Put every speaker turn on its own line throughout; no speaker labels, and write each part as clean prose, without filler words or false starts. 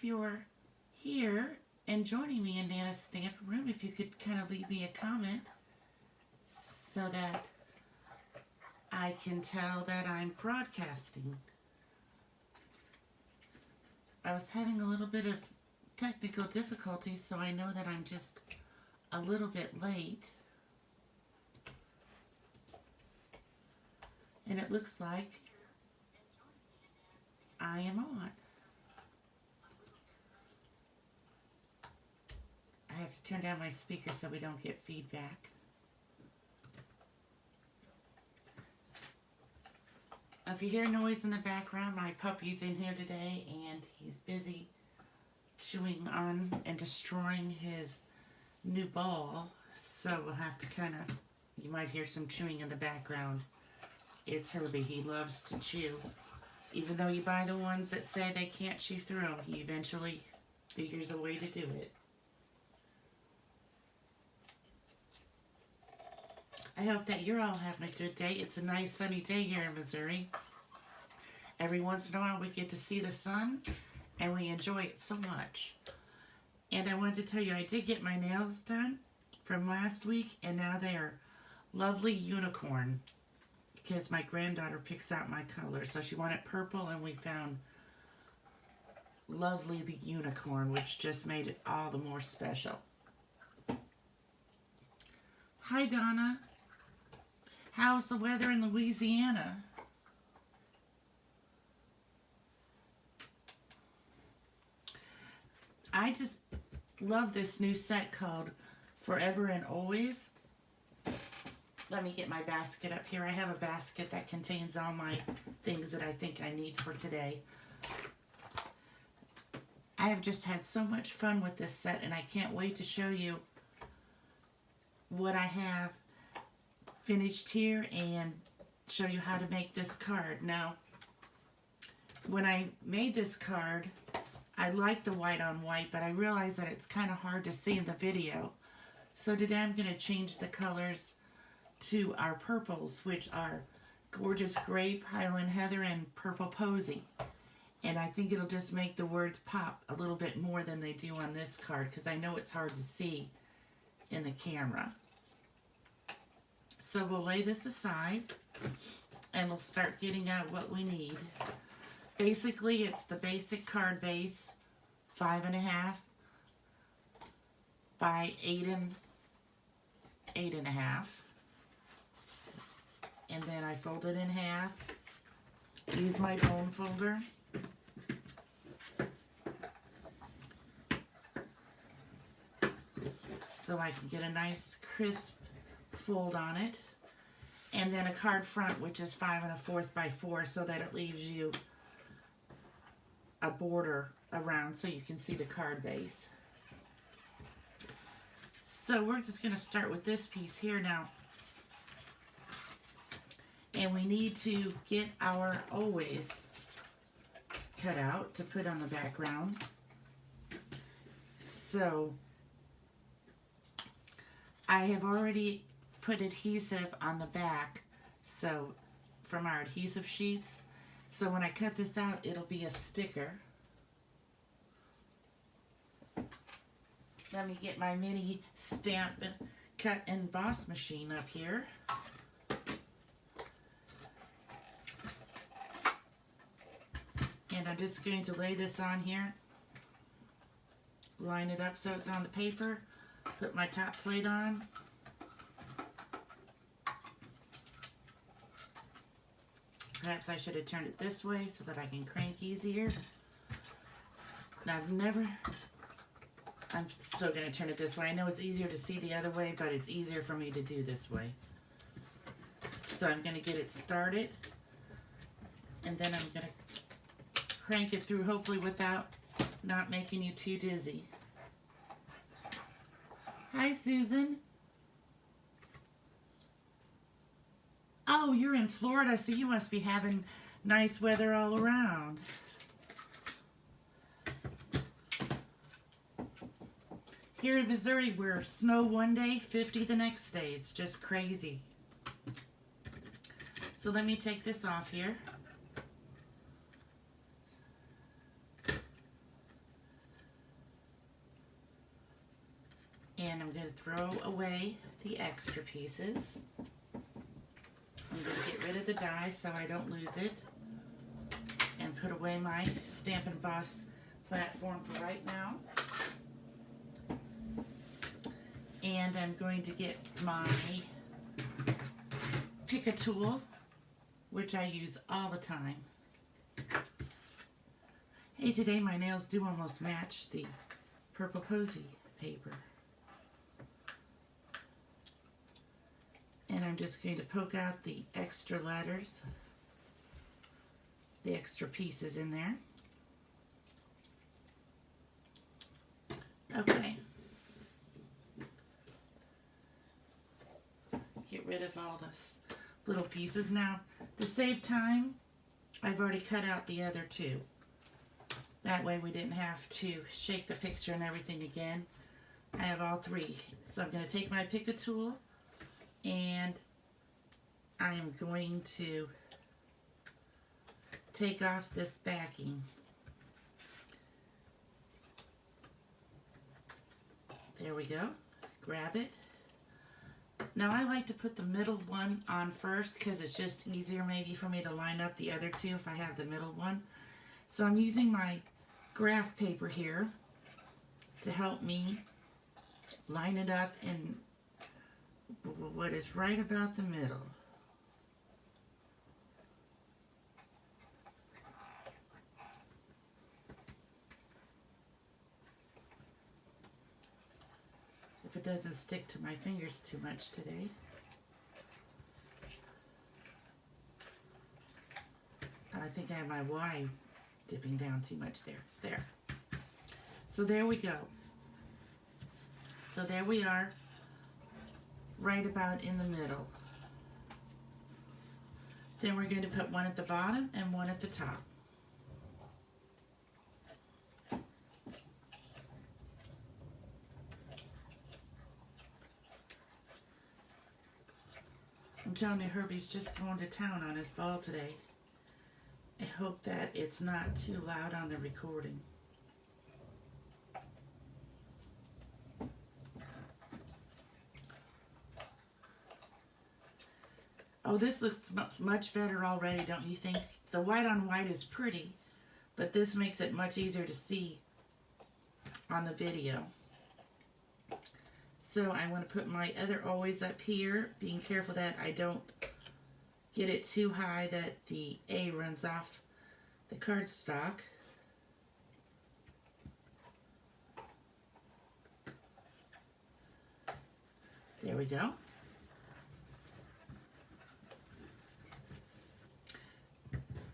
you're here and joining me in Nana's Stamp Room, if you could kind of leave me a comment so that I can tell that I'm broadcasting. I was having a little bit of technical difficulties, so I know that I'm just a little bit late. And it looks like I am on. I have to turn down my speaker so we don't get feedback. If you hear noise in the background, my puppy's in here today and he's busy chewing on and destroying his new ball. So we'll have to kind of, you might hear some chewing in the background. It's Herbie. He loves to chew. Even though you buy the ones that say they can't chew through them, he eventually figures a way to do it. I hope that you're all having a good day. It's a nice sunny day here in Missouri. Every once in a while we get to see the sun and we enjoy it so much. And I wanted to tell you, I did get my nails done from last week and now they are lovely unicorn because my granddaughter picks out my color. So she wanted purple and we found lovely the unicorn, which just made it all the more special. Hi Donna. How's the weather in Louisiana? I just love this new set called Forever and Always. Let me get my basket up here. I have a basket that contains all my things that I think I need for today. I have just had so much fun with this set and I can't wait to show you what I have finished here and show you how to make this card. Now, when I made this card, I like the white on white, but I realize that it's kind of hard to see in the video. So today I'm going to change the colors to our purples, which are Gorgeous Grape, Highland Heather, and Purple Posy. And I think it'll just make the words pop a little bit more than they do on this card, because I know it's hard to see in the camera. So we'll lay this aside and we'll start getting out what we need. Basically, it's the basic card base, 5.5 by 8.5. And then I fold it in half. Use my bone folder. So I can get a nice crisp fold on it. And then a card front, which is 5 1/4 by 4, so that it leaves you a border around so you can see the card base. So we're just going to start with this piece here now. And we need to get our always cut out to put on the background. So I have already put adhesive on the back, so from our adhesive sheets. So when I cut this out, it'll be a sticker. Let me get my mini stamp cut and emboss machine up here. And I'm just going to lay this on here. Line it up so it's on the paper. Put my top plate on. Perhaps I should have turned it this way so that I can crank easier. Now I'm still going to turn it this way. I know it's easier to see the other way, but it's easier for me to do this way. So I'm going to get it started. And then I'm going to crank it through, hopefully without not making you too dizzy. Hi, Susan. Oh, you're in Florida, so you must be having nice weather all around. Here in Missouri, we're snow one day, 50 the next day. It's just crazy. So let me take this off here. throw away the extra pieces. I'm going to get rid of the die so I don't lose it, and put away my Stamp and Emboss platform for right now. And I'm going to get my pick a tool, which I use all the time. Hey, today my nails do almost match the Purple Posy paper. And I'm just going to poke out the extra letters, the extra pieces in there. Okay. Get rid of all those little pieces. Now, to save time, I've already cut out the other two. That way we didn't have to shake the picture and everything again. I have all three. So I'm going to take my pick a tool and I am going to take off this backing. There we go. Grab it. Now I like to put the middle one on first because it's just easier maybe for me to line up the other two if I have the middle one. So I'm using my graph paper here to help me line it up in what is right about the middle. If it doesn't stick to my fingers too much today. I think I have my Y dipping down too much there. There. So there we go. So there we are, right about in the middle. Then we're going to put one at the bottom and one at the top. I'm telling you, Herbie's just going to town on his ball today. I hope that it's not too loud on the recording. Oh, this looks much better already, don't you think? The white on white is pretty, but this makes it much easier to see on the video. So I want to put my other always up here, being careful that I don't get it too high that the A runs off the cardstock. There we go.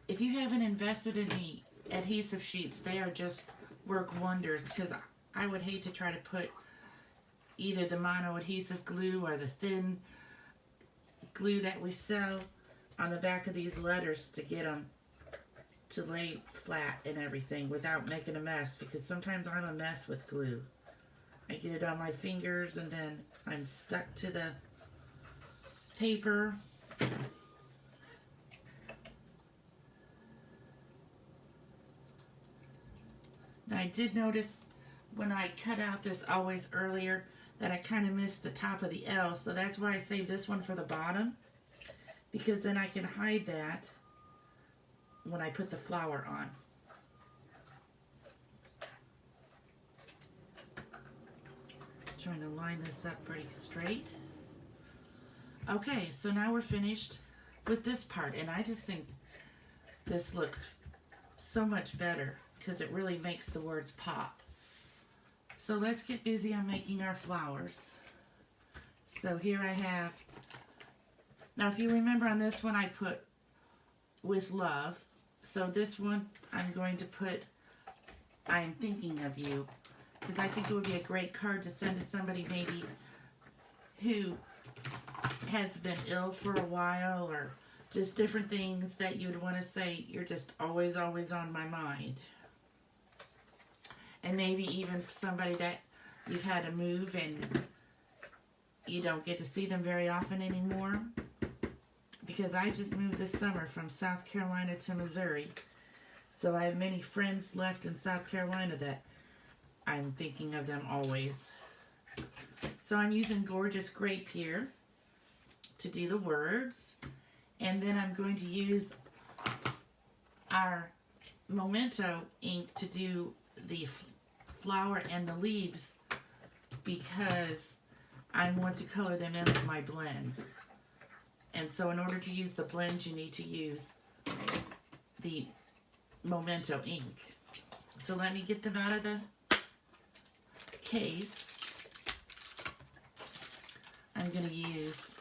If you haven't invested in the adhesive sheets, they are just work wonders, because I would hate to try to put either the mono adhesive glue or the thin glue that we sell on the back of these letters to get them to lay flat and everything without making a mess, because sometimes I'm a mess with glue. I get it on my fingers and then I'm stuck to the paper. Now I did notice when I cut out this always earlier that I kind of missed the top of the L, so that's why I saved this one for the bottom, because then I can hide that when I put the flower on. Trying to line this up pretty straight. Okay, so now we're finished with this part, and I just think this looks so much better because it really makes the words pop. So let's get busy on making our flowers. So here I have, now if you remember on this one I put with love. So this one I'm going to put I'm thinking of you, because I think it would be a great card to send to somebody maybe who has been ill for a while, or just different things that you would want to say, you're just always, always on my mind. And maybe even somebody that you've had to move and you don't get to see them very often anymore. Because I just moved this summer from South Carolina to Missouri. So I have many friends left in South Carolina that I'm thinking of them always. So I'm using Gorgeous Grape here to do the words. And then I'm going to use our Memento ink to do the flower and the leaves because I want to color them in with my blends. And so in order to use the blends, you need to use the Memento ink. So let me get them out of the case. I'm going to use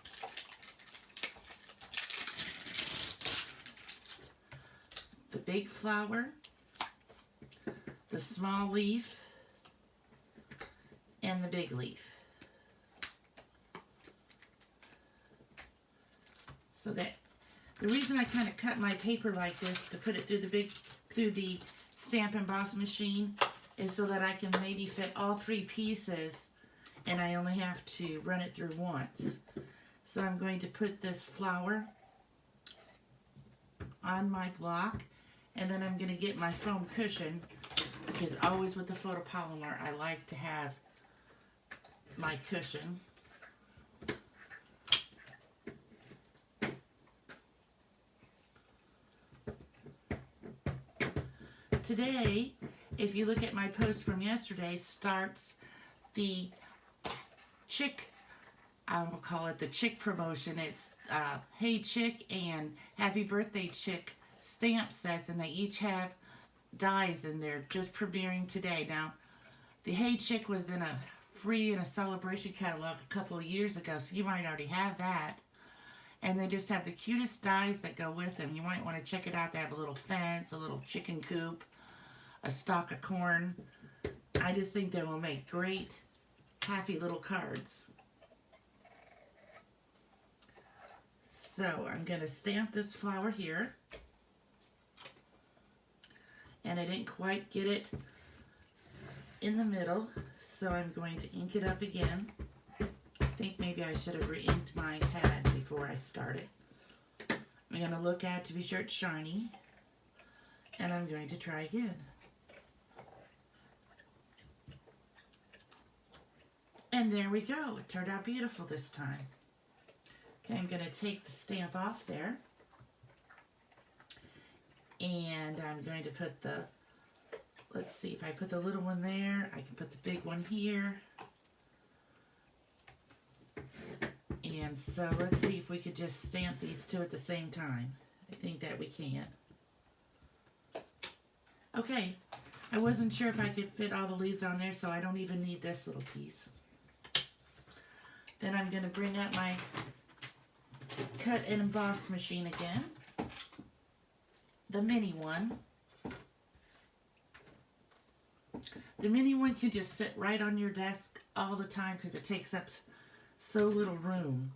the big flower, the small leaf, and the big leaf. So that the reason I kind of cut my paper like this to put it through the stamp emboss machine is so that I can maybe fit all 3 pieces and I only have to run it through once. So I'm going to put this flower on my block, and then I'm going to get my foam cushion, because always with the photopolymer I like to have my cushion. Today, if you look at my post from yesterday, starts the Chick, I will call it the Chick promotion. It's Hey Chick and Happy Birthday Chick stamp sets, and they each have dies in there, just premiering today. Now, the Hey Chick was in a free in a celebration catalog a couple of years ago, so you might already have that. And they just have the cutest dies that go with them. You might want to check it out. They have a little fence, a little chicken coop, a stalk of corn. I just think they will make great, happy little cards. So I'm going to stamp this flower here. And I didn't quite get it in the middle, so I'm going to ink it up again. I think maybe I should have re-inked my pad before I started. I'm going to look at it to be sure it's shiny, and I'm going to try again. And there we go. It turned out beautiful this time. Okay, I'm going to take the stamp off there. And I'm going to put the, let's see, if I put the little one there, I can put the big one here. And so let's see if we could just stamp these 2 at the same time. I think that we can. Okay, I wasn't sure if I could fit all the leaves on there, so I don't even need this little piece. Then I'm going to bring up my cut and emboss machine again. The mini one. The mini one can just sit right on your desk all the time because it takes up so little room.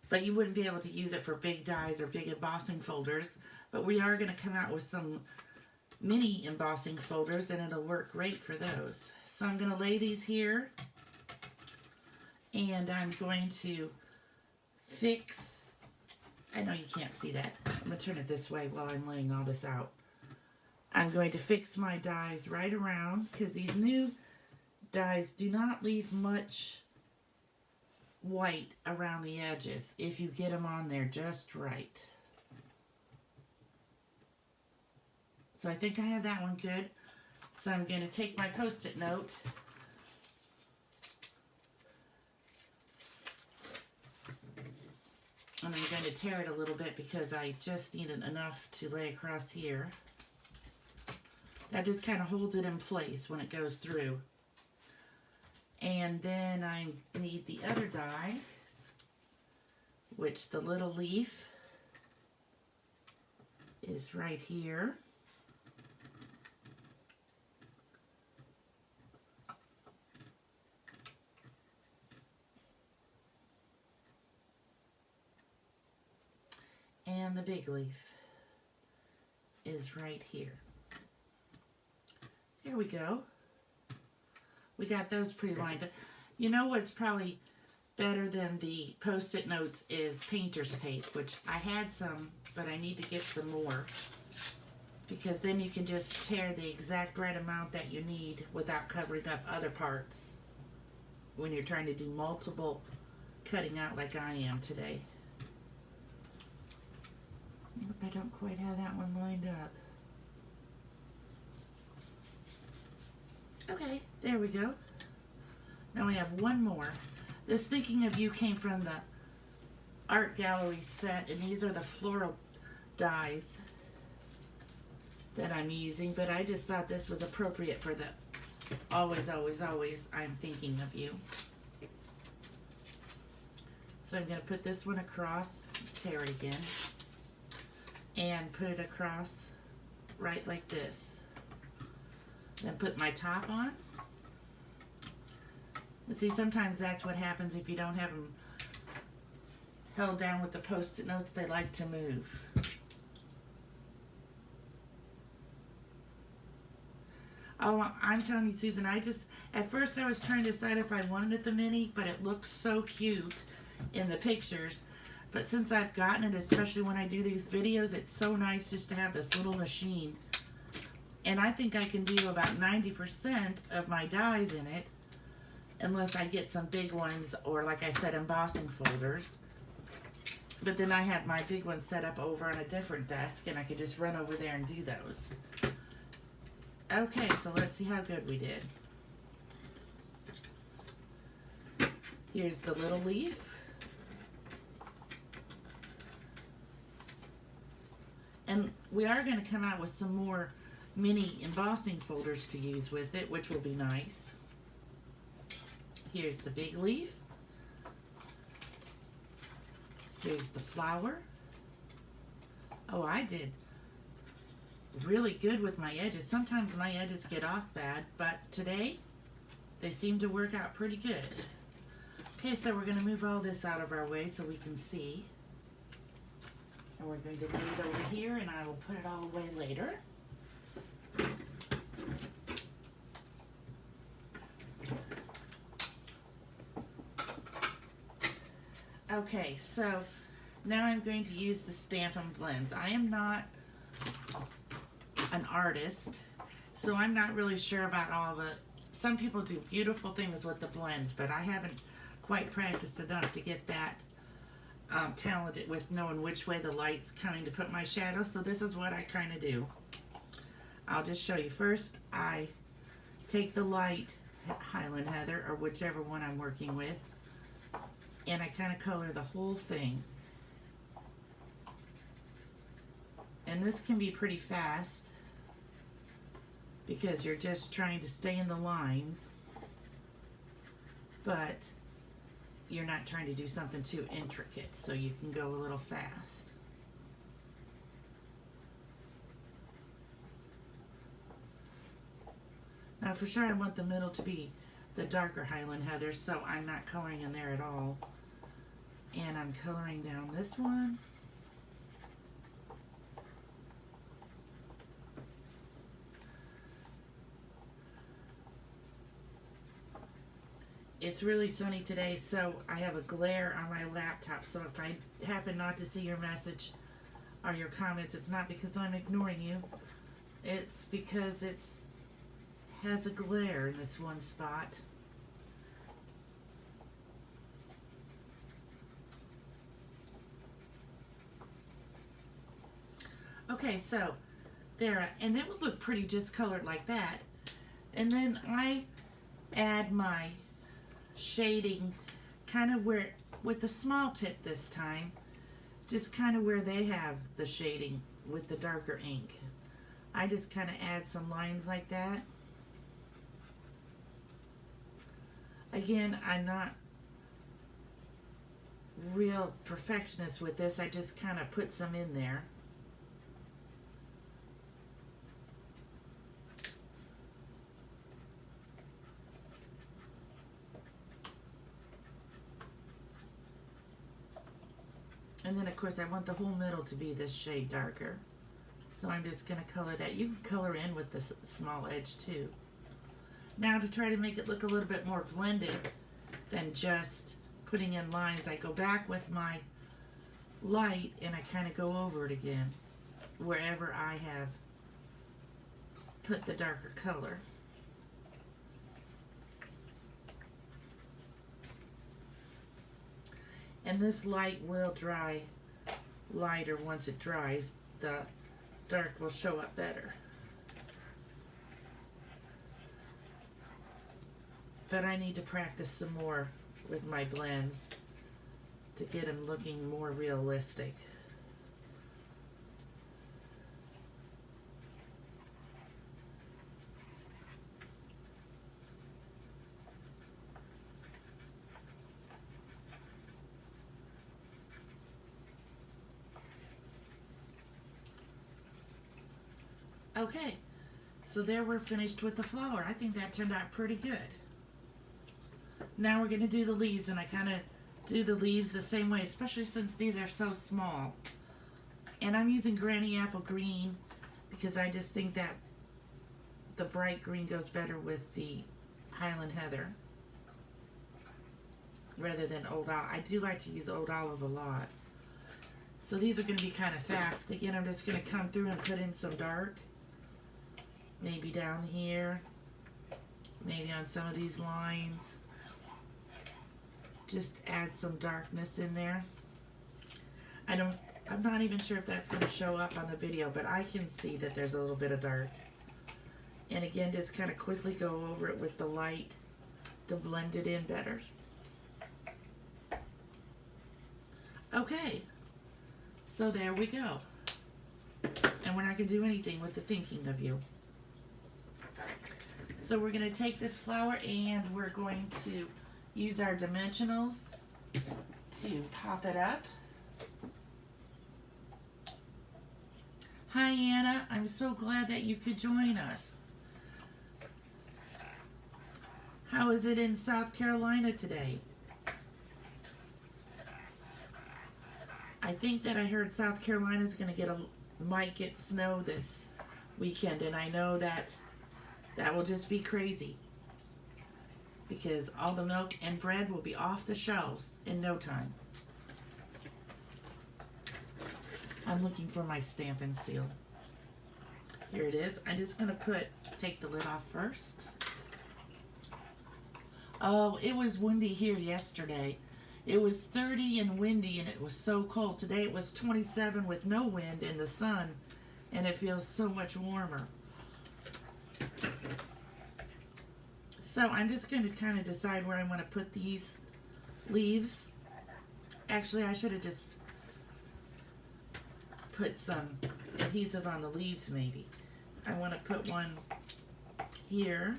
But you wouldn't be able to use it for big dies or big embossing folders. But we are going to come out with some mini embossing folders, and it'll work great for those. So I'm going to lay these here. And I'm going to fix, I know you can't see that. I'm going to turn it this way while I'm laying all this out. I'm going to fix my dies right around, because these new dies do not leave much white around the edges if you get them on there just right. So I think I have that one good. So I'm going to take my Post-it note and I'm going to tear it a little bit because I just needed enough to lay across here. That just kind of holds it in place when it goes through. And then I need the other die, which the little leaf is right here. And the big leaf is right here. Here we go. We got those pre-lined up. You know what's probably better than the Post-it notes is painter's tape, which I had some, but I need to get some more. Because then you can just tear the exact right amount that you need without covering up other parts. when you're trying to do multiple cutting out like I am today. Nope, I don't quite have that one lined up. Okay, there we go. Now we have one more. This Thinking of You came from the art gallery set, and these are the floral dies that I'm using, but I just thought this was appropriate for the always, always, always I'm thinking of you. So I'm going to put this one across, tear it again, and put it across right like this. Then put my top on. And see, sometimes that's what happens if you don't have them held down with the Post-it notes. They like to move. Oh, I'm telling you, Susan, at first I was trying to decide if I wanted the mini, but it looks so cute in the pictures. But since I've gotten it, especially when I do these videos, it's so nice just to have this little machine. And I think I can do about 90% of my dies in it, unless I get some big ones or, like I said, embossing folders. But then I have my big ones set up over on a different desk, and I could just run over there and do those. Okay, so let's see how good we did. Here's the little leaf. And we are going to come out with some more mini embossing folders to use with it, which will be nice. Here's the big leaf. Here's the flower. Oh, I did really good with my edges. Sometimes my edges get off bad, but today they seem to work out pretty good. Okay, so we're going to move all this out of our way so we can see. And we're going to move it over here, and I will put it all away later. Okay, so now I'm going to use the Stampin' Blends. I am not an artist, so I'm not really sure about all the... Some people do beautiful things with the blends, but I haven't quite practiced enough to get that talented with knowing which way the light's coming to put my shadow. So this is what I kind of do. I'll just show you. First, I take the light Highland Heather, or whichever one I'm working with, and I kind of color the whole thing. And this can be pretty fast because you're just trying to stay in the lines, but you're not trying to do something too intricate, so you can go a little fast. Now for sure I want the middle to be the darker Highland Heather, so I'm not coloring in there at all. And I'm coloring down this one. It's really sunny today, so I have a glare on my laptop, so if I happen not to see your message or your comments, it's not because I'm ignoring you. It's because it has a glare in this one spot. Okay, so there, and it would look pretty just colored like that. And then I add my shading kind of where, with the small tip this time, just kind of where they have the shading with the darker ink. I just kind of add some lines like that. Again, I'm not real perfectionist with this. I just kind of put some in there. And then of course I want the whole middle to be this shade darker. So I'm just going to color that. You can color in with the small edge too. Now to try to make it look a little bit more blended than just putting in lines, I go back with my light and I kind of go over it again wherever I have put the darker color. And this light will dry lighter once it dries. The dark will show up better. But I need to practice some more with my blends to get them looking more realistic. Okay, so there we're finished with the flower. I think that turned out pretty good. Now we're going to do the leaves, and I kind of do the leaves the same way, especially since these are so small. And I'm using Granny Apple Green because I just think that the bright green goes better with the Highland Heather rather than Old Olive. I do like to use Old Olive a lot. So these are going to be kind of fast. Again, I'm just going to come through and put in some dark. Maybe down here. Maybe on some of these lines. Just add some darkness in there. I'm not even sure if that's going to show up on the video, but I can see that there's a little bit of dark. And again, just kind of quickly go over it with the light to blend it in better. Okay, so there we go. And we're not going to do anything with the thinking of you. So we're going to take this flower and we're going to use our dimensionals to pop it up. Hi Anna, I'm so glad that you could join us. How is it in South Carolina today? I think that I heard South Carolina's going to might get snow this weekend, and I know that will just be crazy because all the milk and bread will be off the shelves in no time. I'm looking for my Stampin' Seal. Here it is. I'm just going to take the lid off first. Oh, it was windy here yesterday. It was 30 and windy, and it was so cold. Today it was 27 with no wind and the sun, and it feels so much warmer. So I'm just going to kind of decide where I want to put these leaves. Actually, I should have just put some adhesive on the leaves maybe. I want to put one here.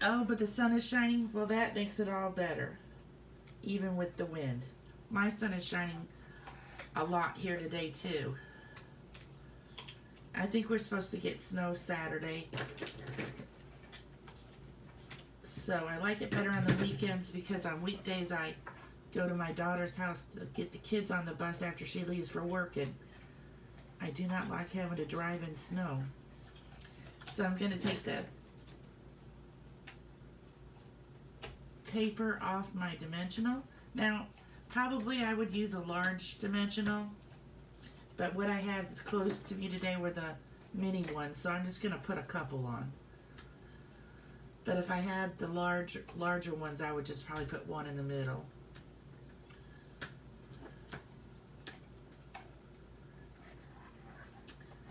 Oh, but the sun is shining. Well, that makes it all better, even with the wind. My sun is shining a lot here today, too. I think we're supposed to get snow Saturday. So I like it better on the weekends because on weekdays I go to my daughter's house to get the kids on the bus after she leaves for work, and I do not like having to drive in snow. So I'm going to take the paper off my dimensional. Now, probably I would use a large dimensional, but what I had close to me today were the mini ones, so I'm just going to put a couple on. But if I had the larger ones, I would just probably put one in the middle.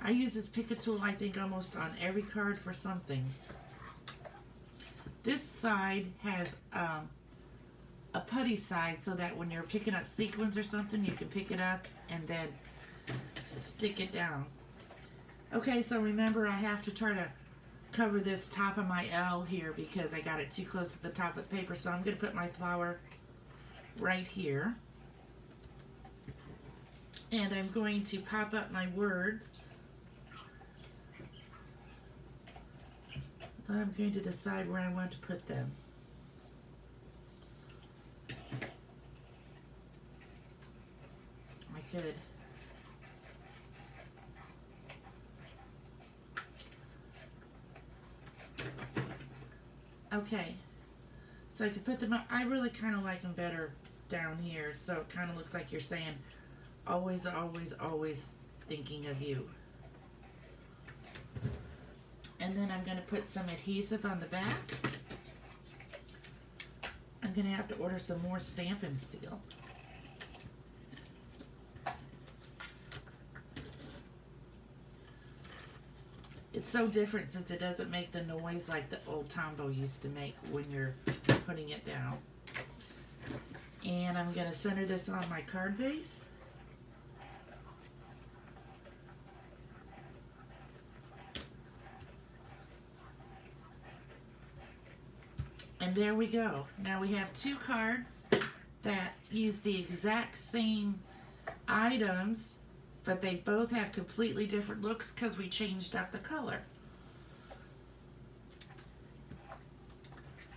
I use this pick a tool, I think, almost on every card for something. This side has a putty side so that when you're picking up sequins or something, you can pick it up and then stick it down. Okay, so remember I have to try to cover this top of my L here because I got it too close to the top of the paper. So I'm going to put my flower right here. And I'm going to pop up my words. I'm going to decide where I want to put them. I could. Okay, so I could put them up. I really kind of like them better down here, so it kind of looks like you're saying, always, always, always thinking of you. And then I'm going to put some adhesive on the back. I'm going to have to order some more Stampin' Seal. It's so different since it doesn't make the noise like the old Tombow used to make when you're putting it down. And I'm going to center this on my card base. And there we go. Now we have two cards that use the exact same items, but they both have completely different looks because we changed up the color.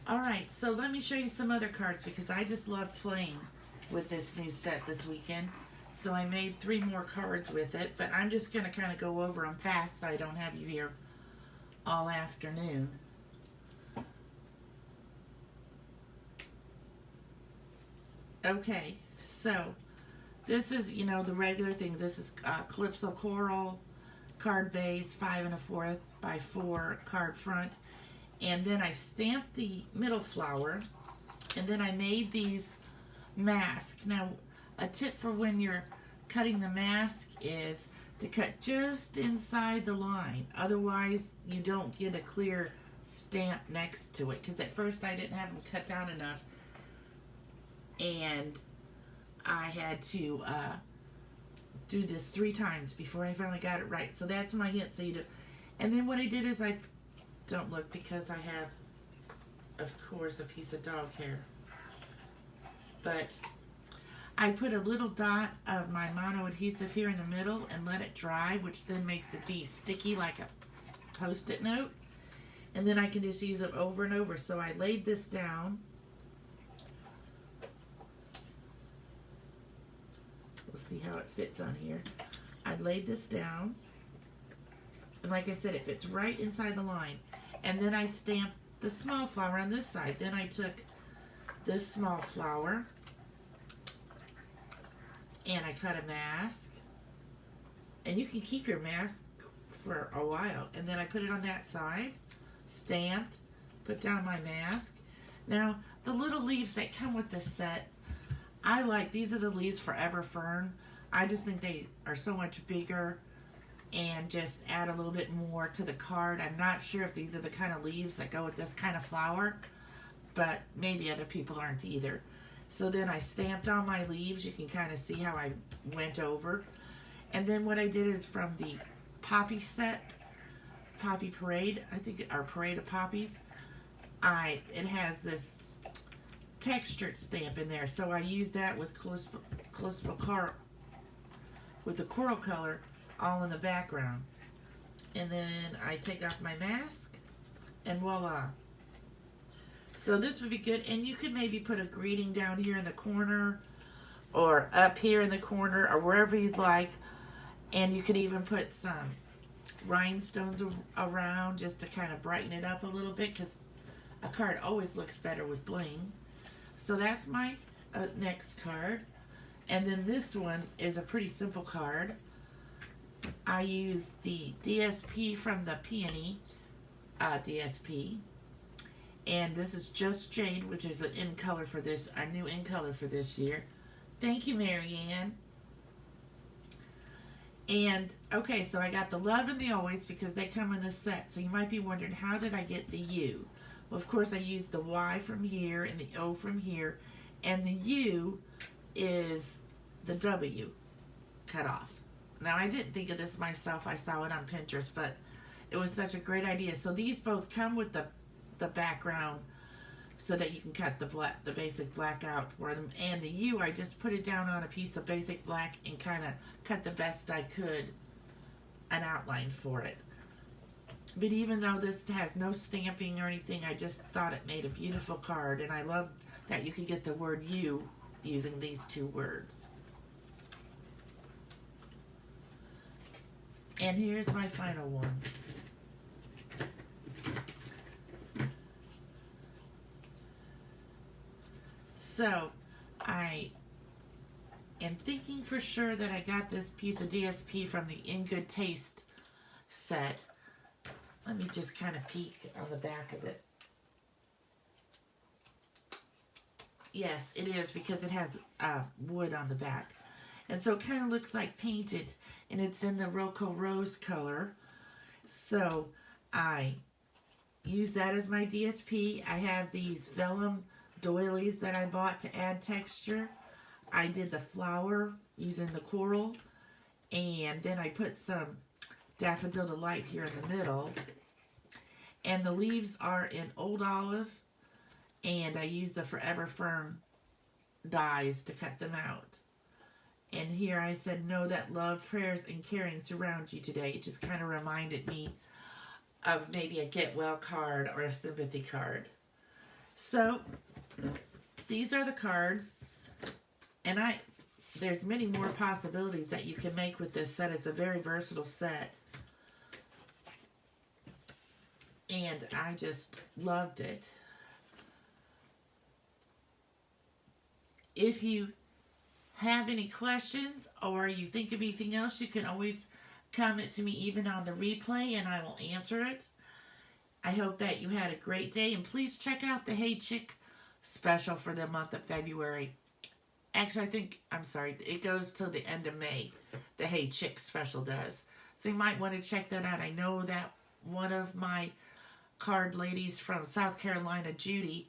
Alright, so let me show you some other cards because I just love playing with this new set this weekend. So I made 3 more cards with it, but I'm just going to kind of go over them fast so I don't have you here all afternoon. Okay, so this is, you know, the regular things. This is Calypso Coral, card base, 5 1/4 by 4 card front. And then I stamped the middle flower, and then I made these masks. Now, a tip for when you're cutting the mask is to cut just inside the line. Otherwise, you don't get a clear stamp next to it. Because at first I didn't have them cut down enough, and I had to do this 3 times before I finally got it right. So that's my hint. So you do. And then what I did is I don't look because I have, of course, a piece of dog hair. But I put a little dot of my mono adhesive here in the middle and let it dry, which then makes it be sticky like a Post-it note. And then I can just use it over and over. So I laid this down. We'll see how it fits on here. I laid this down. And like I said, it fits right inside the line. And then I stamped the small flower on this side. Then I took this small flower and I cut a mask. And you can keep your mask for a while. And then I put it on that side, stamped, put down my mask. Now, the little leaves that come with this set, I like. These are the leaves for Ever Fern. I just think they are so much bigger and just add a little bit more to the card. I'm not sure if these are the kind of leaves that go with this kind of flower, but maybe other people aren't either. So then I stamped on my leaves. You can kind of see how I went over. And then what I did is from the Poppy set, Poppy Parade, I think, or Parade of Poppies, it has this textured stamp in there. So I used that with with the coral color all in the background. And then I take off my mask and voila. So this would be good. And you could maybe put a greeting down here in the corner or up here in the corner or wherever you'd like. And you could even put some rhinestones around just to kind of brighten it up a little bit, because a card always looks better with bling. So that's my next card. And then this one is a pretty simple card. I used the DSP from the Peony DSP. And this is Just Jade, which is an in color for this, our new in color for this year. Thank you, Marianne. And, okay, so I got the Love and the Always because they come in this set. So you might be wondering, how did I get the U? Well, of course, I used the Y from here and the O from here. And the U is the W cut off. Now, I didn't think of this myself. I saw it on Pinterest, but it was such a great idea. So these both come with the background so that you can cut the basic black out for them. And the U, I just put it down on a piece of basic black and kind of cut the best I could an outline for it. But even though this has no stamping or anything, I just thought it made a beautiful card. And I love that you could get the word U using these 2 words. And here's my final one. So, I am thinking for sure that I got this piece of DSP from the In Good Taste set. Let me just kind of peek on the back of it. Yes, it is, because it has wood on the back. And so it kind of looks like painted, and it's in the Roco Rose color. So I use that as my DSP. I have these vellum doilies that I bought to add texture. I did the flower using the coral, and then I put some Daffodil Delight here in the middle. And the leaves are in Old Olive, and I use the Forever Firm dies to cut them out. And here I said, know that love, prayers, and caring surround you today. It just kind of reminded me of maybe a get well card or a sympathy card. So these are the cards, and there's many more possibilities that you can make with this set. It's a very versatile set, and I just loved it. If you have any questions or you think of anything else, you can always comment to me even on the replay, and I will answer it. I hope that you had a great day, and please check out the Hey Chick special for the month of February. Actually, it goes till the end of May. The Hey Chick special does. So you might want to check that out. I know that one of my card ladies from South Carolina, Judy,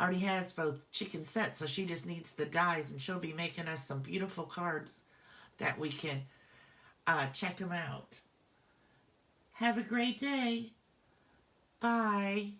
already has both chicken sets, so she just needs the dies, and she'll be making us some beautiful cards that we can check them out. Have a great day. Bye.